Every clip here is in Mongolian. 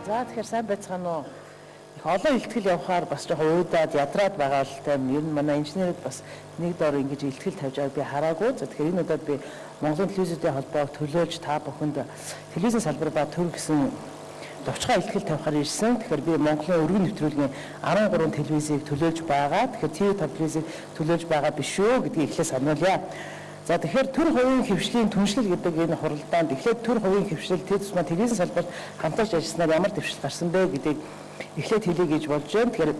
За тэгэхээр сайн байцгаана уу. Их олон илтгэл явахаар бас жоохон уудаад ядраад байгаа л та ер нь манай инженерүүд бас нэг дор ингэж илтгэл тавьж байгааг би хараагүй. За тэгэхээр энэ удаад би Монголын телевизүүдийн холбоог төлөөлж та бүхэнд телевизийн салбар ба төр гэсэн товчхон илтгэл тавихаар ирсэн. Тэгэхээр би Монголын өргөн нэвтрүүлгийн 13 телевизийг төлөөлж байгаа. Тэгэхээр TV5 телевизийг төлөөлж байгаа биш үү гэдгийг эхлээд сануулъя. За тэгэхээр төр хувийн хөвшлийн түншлэл гэдэг энэ хуралдаанд эхлээд төр хувийн хөвшил тусмаа телевизийн салбарт хамтарч ажилласнаар ямар дэвшил гарсан бэ гэдгийг эхлээд хэлье гэж болж байна. Тэгэхээр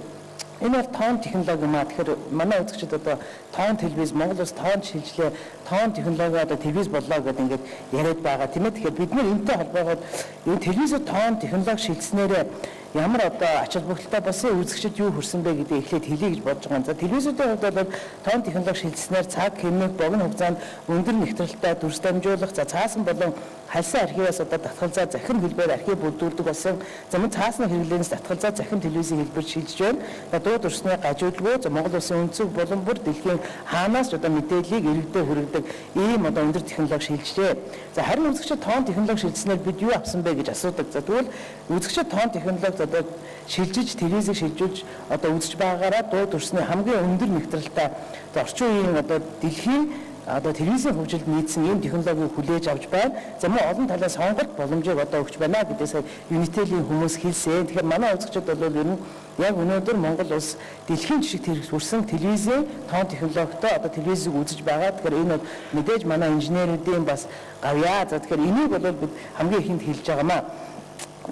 энэ бол тоон технологи маа. Тэгэхээр манай үзэгчид одоо тоон телевиз, Монгол улс тоон шилжлээ, тоон технологи одоо телевиз боллоо гэдэг ингээд яриад байгаа тийм ээ. Тэгэхээр бид нэр энэтэй холбоогоод энэ телевизэд тоон технологи шилжснээрээ ямар одоо ач холбогдолтой болсон үзэгчид юу хүрсэн бэ гэдгийг эхлээд хэлье гэж бодож байгаа. За телевизүүдийн хувьд бол тоон технологи шилжснээр цаг, хэмнэх, богино хугацаанд өндөр нэвтрэлттэй дүрс дамжуулах, за цаасан болон хальсан архиваас одоо татгалзаа захин хэлбээр архив бүрдүүлдэг болсон. За мөн цаасны хэрэглэнээс татгалзаа захин телевизийн хэлбэр шилжиж байна. За дуу дүрсний гажуулгүй, за Монгол улсын өнцөг болон бүр дэлхийн хаанаас одоо мэдээллийг иргэдэд хүргэдэг ийм одоо өндөр технологи шилжлээ. За харин үзэгчид тоон технологи шилжснээр бид юу авсан бэ гэж асуудаг. За тэгвэл үзэгчид тоон технологи одоо шилжиж телевизийг шилжүүлж одоо үзэж байгаагаараа дуу дүрсний хамгийн өндөр нэвтрэлтэй орчин үеийн одоо дэлхийн одоо телевизийн хөгжилд нийцсэн ийм технологиг хүлээж авч байна. За мөн олон талын сонголт боломжийг одоо өгч байна гэдээсээ Unitel-ийн хүмүүс хэлсэн. Тэгэхээр манай үзэгчид бол ер нь яг өнөөдөр Монгол улс дэлхийн жишгт хүрсэн телевизийн тоон технологитой одоо телевизийг үзэж байгаа. Тэгэхээр энэ бол мэдээж манай инженеруудын бас гавьяа. За тэгэхээр энийг бол бид хамгийн ихэнд хэлж байгаамаа.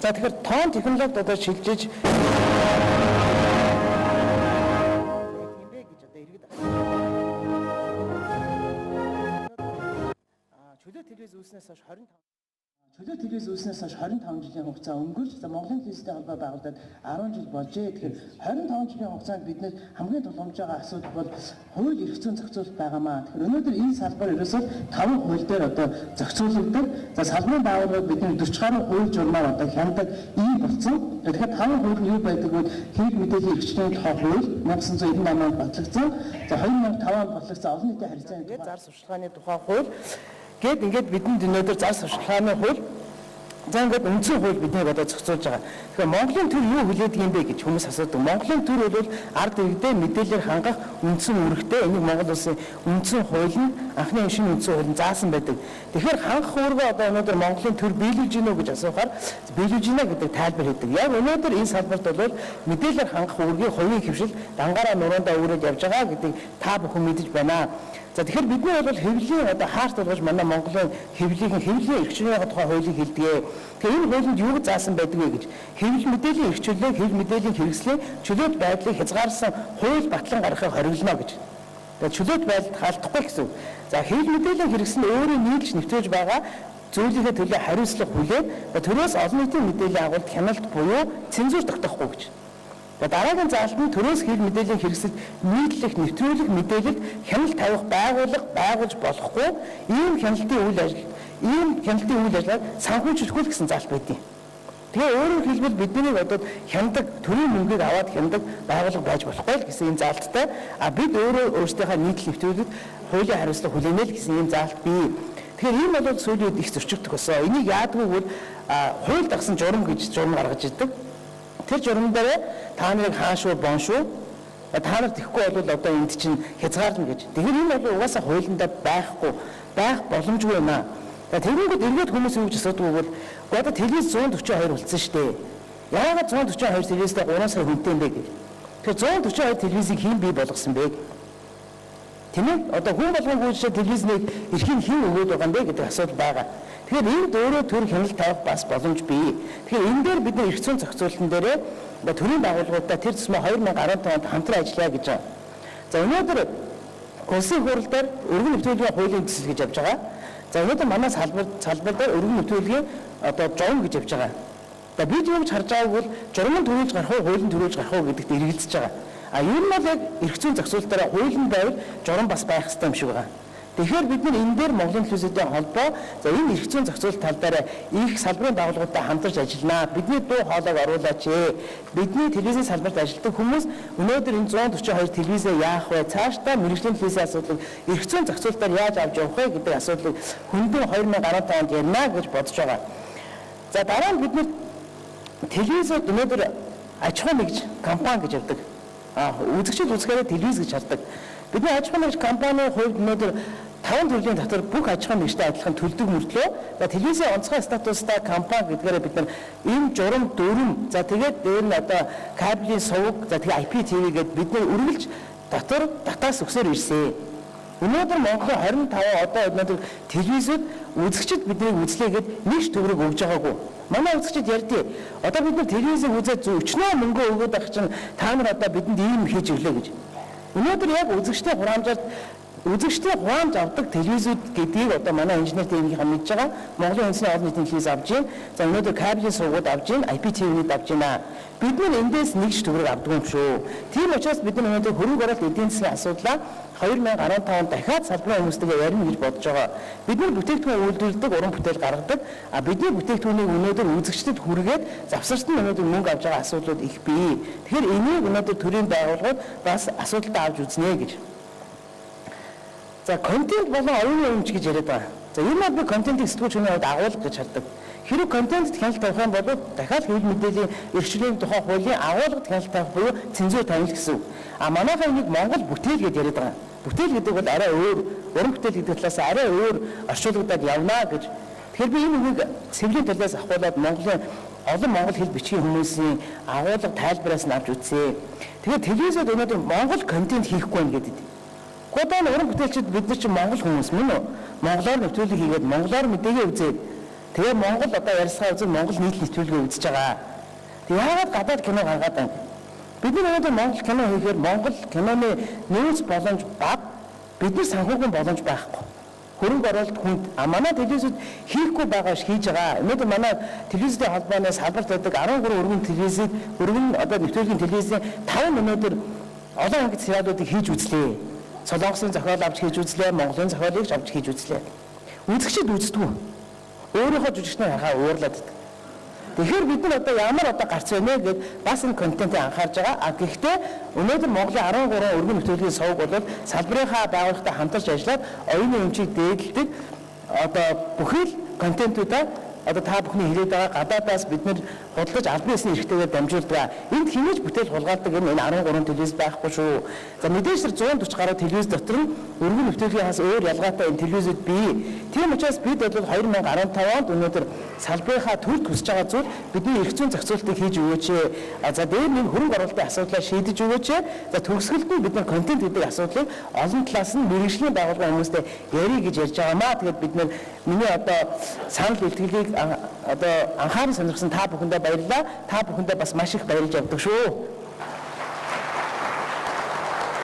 За тэгэхээр тоон технологид одоо шилжиж чөлөө телевиз үүснээс хойш 25 жилийн хугацаа өнгөрч за Монголын телевизтэй холбоо байгуулагдаад 10 жил болжээ. Тэгэхээр 25 жилийн хугацаанд биднээс хамгийн тулгамж байгаа асуудал бол хууль эрх зүйн зохицуулалт байгаамаа. Тэгэхээр өнөөдөр энэ салбар ерөөсөө 5 хууль дээр одоо зохицуулагддаг. За салбарын байгууллагууд бидний 40 гаруй хууль журмаар одоо хяндаг ийм болсон. Тэгэхээр 5 хууль нь юу байдаг вэ? Хэрэг мэдээллийн эрхчлөлийн тухай хууль 1998 онд батлагдсан. За 2005 онд батлагдсан олон нийтийн харилцааны тухай зар сурталчилгааны тухай хууль гээд ингээд бидэнд өнөөдөр зар сурталчилгааны хууль за ингээд үндсэн хууль биднийг одоо зохицуулж байгаа. Тэгэхээр Монголын төр юу хүлээдэг юм бэ гэж хүмүүс асуудаг. Монголын төр бол ард иргэдэд мэдээлэлээр хангах үндсэн үүрэгтэй. Энийг Монгол улсын үндсэн хууль нь анхны шинэ үндсэн хууль нь заасан байдаг. Тэгэхээр хангах үүргээ одоо өнөөдөр Монголын төр биелүүлж гинөө гэж асуухаар биелүүлж гинэ гэдэг тайлбар хийдэг. Яг өнөөдөр энэ салбарт бол мэдээлэлээр хангах үүргийн хувийн хөвшил дангаараа нуруундаа үүрээд явж байгаа гэдгийг та бүхэн мэдэж байна. За тэгэхээр бидний бол хэвлэлийн одоо хаарт болгож манай Монголын хэвлэлийн эрхчлөлийн тухай хуулийг хэлдэг. Тэгэхээр энэ хуулинд юу заасан байдаг вэ гэж хэвлэл мэдээллийн эрхчлөлөө хэвлэл мэдээллийн хэрэгслийн чөлөөт байдлыг хязгаарсан хууль батлан гаргахыг хориглоно гэж. Тэгэхээр чөлөөт байдалд хаалтахгүй гэсэн. За хэвлэл мэдээллийн хэрэгсэл нь өөрөө нийлж нэвтрүүлж байгаа зүйлийнхээ төлөө хариуцлага хүлээд төрөөс олон нийтийн мэдээллийн агуулт хяналт буюу цензур тогтоохгүй гэж. Дараагийн заалт нь төрөөс хэвлэл мэдээллийн хэрэгсэлд нийтлэх, нэвтрүүлэх мэдээлэлд хяналт тавих байгуулж болохгүй ийм хяналтын үйл ажиллагааг санхүүжүүлэхгүй гэсэн заалт байдیں۔ Тэгээ өөрөөр хэлбэл бидний одоо хяндаг төрийн мөнгөийг аваад хяндаг байгууллага байж болохгүй л гэсэн ийм заалттай. Бид өөрсдийнхөө нийтлэл нэвтрүүлэхэд хуулийн хариуцлага хүлээнэ л гэсэн ийм заалт бий. Тэгэхээр ийм бол сүүлийн үед их зөрчигдөх болсон. Энийг яадгүй бол хууль дагсан журам гэж журам гаргаж ирдэг. Тэр журам дээр та нарыг хаан шүү, бон шүү. Та нар тэхгүй бол одоо энд чинь хязгаарлана гэж. Тэгэхээр энэ бол угаасаа хуулиндаа байх боломжгүй юм аа. Тэгэнгүүт эргээд хүмүүс юу гэж асуудаг бол одоо телевиз 142 болсон шүү дээ. Яагаад 142 телевизтэй 3 сая хүнтэй юм бэ гэж. Тэгэхээр 142 телевизийг хэн бий болгосон бэ? Тийм ээ? Одоо хүн болгоомжтой жишээ телевизний эрхийг хэн өгөөд байгаа юм бэ гэдэг асуудал байгаа. Тэгэхээр энд өөрөө төр хяналт тавих бас боломж бий. Тэгэхээр энэ дээр бид эрх зүйн зохицуулалтын дээрээ төрийн байгууллагуудаа тэр тусмаа 2015 онд хамтран ажиллая гэж байна. За өнөөдөр улсын хурал дээр өргөн нэвтрүүлгийн хуулийн төсөл гэж явж байгаа. За өнөөдөр манай салбар дээр өргөн нэвтрүүлгийн одоо журам гэж явж байгаа. За бид юу гэж харж байгааг бол журмын төрүүлж гарах уу, хуулийн төрүүлж гарах уу гэдэгт эргэлзэж байгаа. Ер нь бол яг эрх зүйн зохицуулалтаараа хуулийн байвал журам бас байх хэрэгтэй юм шиг байгаа. Тэгэхээр бид энэ дээр Монголын телевизүүдийн холбоо за энэ эрх зүйн зохицуулалт тал дээр их салбарын байгууллагуудтай хамтарч ажиллана. Бидний дуу хоолойг оруулаач. Бидний телевизийн салбарт ажилладаг хүмүүс өнөөдөр энэ 142 телевизээ яах вэ? Цаашдаа мэргэжлийн телевизийн асуудлыг эрх зүйн зохицуулалтаар яаж авч явах вэ гэдэг асуудлыг хөндөн 2015 онд ярина гэж бодож байгаа. За дараа нь бид телевизэд өнөөдөр аж ахуй нэгж компани гэж явдаг. Үзэгчид үзэхээр телевиз гэж хардаг. Бидний аж ахуй нэгж компанийн хувьд өнөөдөр 5 төрлийн дотор бүх аж ахуй нэгжтэй адилхан төлдөг мөртлөө телевизийн онцгой статустай компани гэдгээр бид нар ийм журам дүрм за тэгээд дээр нь одоо кабелийн сувг за тэгээд IPTV гэдээ бид нар үргэлж дотор татаас өсөөр ирсэн. Өнөөдөр Монголын 25 одоо өнөөдөр телевизэд үзэгчид биднийг үзлээгээд нэг ч төгрөг өгж байгаагүй. Манай үзэгчид ярьдээ. Одоо бид нар телевизийг үзээд өчнөө мөнгө өгөөд байх чинь та нар одоо бидэнд ийм хийж өглөө гэж. Өнөөдөр яг үзэгчтэй хураамж авдаг телевизүүд гэдгийг одоо манай инженер техникийн мэдж байгаа. Монголын үндэсний олон нийтийн телевиз авж байна. За өнөөдөр кабелийн сувгууд авж байна, IPTV-д авж байна. Бид нар эндээс нэг ч төгрөг авдаг юм шүү. Тийм учраас бид нар өнөөдөр хөрөнгө оруулалт эдийн засгийн асуудлаа 2015 онд дахиад салбарын хүмүүстэйгээ ярина гэж бодож байгаа. Бид нар бүтээгдэхүүн үйлдвэрлэдэг, уран бүтээл гаргадаг. Бидний бүтээгдэхүүнийг өнөөдөр үзэгчдэд хүргээд завсарт нь өнөөдөр мөнгө авч байгаа асуудлууд их бий. Тэгэхээр энийг өнөөдөр төрийн байгууллагууд бас асуудалтай авч үзнэ гэж. За контент болон оюуны өмч гэж яриад байгаа. За энэ нь би контентыг сэтгүүлч хүний хувьд агуулга гэж хардаг. Хэрэв контент хяналт тавих юм бол дахиад хэвлэл мэдээллийн эрхчлэлийн тухай хуулийн агуулгад хяналт тавих буюу цензур тавина гэсэн үг. Манайхаа нэг Монгол бүтээл гэж яриад байгаа. Бүтээл гэдэг бол арай өөр, уран бүтээл гэдэг талаас арай өөр орчуулгадад явна гэж. Тэгэхээр би энэ үгийг цэврийн талаас ахуулаад Монголын олон монгол хэл бичгийн хүмүүсийн агуулга тайлбараас нь авч үзье. Тэгэхээр телевизэд өнөөдөр монгол контент хийхгүй байна гэдэг. Гудаа уран бүтээлчид бид нар чинь монгол хүмүүс мөн үү? Монголоор нэвтрүүлэг хийгээд монголоор мэдээгээ үзээд тэгээ Монгол одоо ярьсгаа үзэн Монгол нийт нэвтрүүлгээ үзэж байгаа. Тэгээ яагаад гадаад кино гаргаад байна? Бид нар өнөөдөр Монгол кино хийхээр Монгол киноны нөөц боломж бага, бидний санхүүгийн боломж байхгүй. Хөрөнгө оруулалт хүнд манай телевизэд хийхгүй байгаа ш хийж байгаа. Өнөөдөр манай телевизийн холбооноос салбарт байдаг 13 өргөн телевизэд өргөн одоо нэвтрүүлгийн телевизийн 5 өнөөдөр олон ангид сериалуудыг хийж үзлээ. Солонгосын зохиол авч хийж үзлээ, Монголын зохиолыг авч хийж үзлээ. Үзэгчид үздэггүй. Өөрийнхөө жүжигчнээ харахаа уурлаад байдаг. Тэгэхээр бид нар одоо ямар гарч байна гэд бас энэ контентыг анхаарж байгаа. Гэхдээ өнөөдөр Монголын 13 өргөн нэвтрүүлгийн сувг бол салбарынхаа байгууллагатай хамтарч ажиллаад оюуны өмчийг дээдэлдэг одоо бүхэл контентуудаа одоо та бүхний хэлээд байгаа гадаадаас бид нар худалдаж албан ёсны эрхтэйгээр дамжуулдаг. Энд хинээж бүтээл хулгайлдаг энэ 13 телевиз байхгүй шүү. За мэдээж 140 гаруй телевиз дотор нь өргөн нэвтрүүлгийнхаас өөр ялгаатай энэ телевизүүд бий. Тийм учраас бид бол 2015 онд өнөөдөр салбарынхаа төрд хүсэж байгаа зүйл бидний эрх зүйн зохицуултыг хийж өгөөч. За дээр нэг хөрөнгө оруулалтын асуудлаа шийдэж өгөөч. За төгсгөлд нь бид нар контент гэдэг асуудлыг олон талаас нь мэргэжлийн байгууллагын хүмүүстэй ярих гэж ярьж байгаамаа. Тэгээд бид нар миний одоо санал илтгэлийг одоо анхааран сонирхсан та бүхэндээ баярлалаа. Та бүхэндээ бас маш их баярлж явдаг шүү.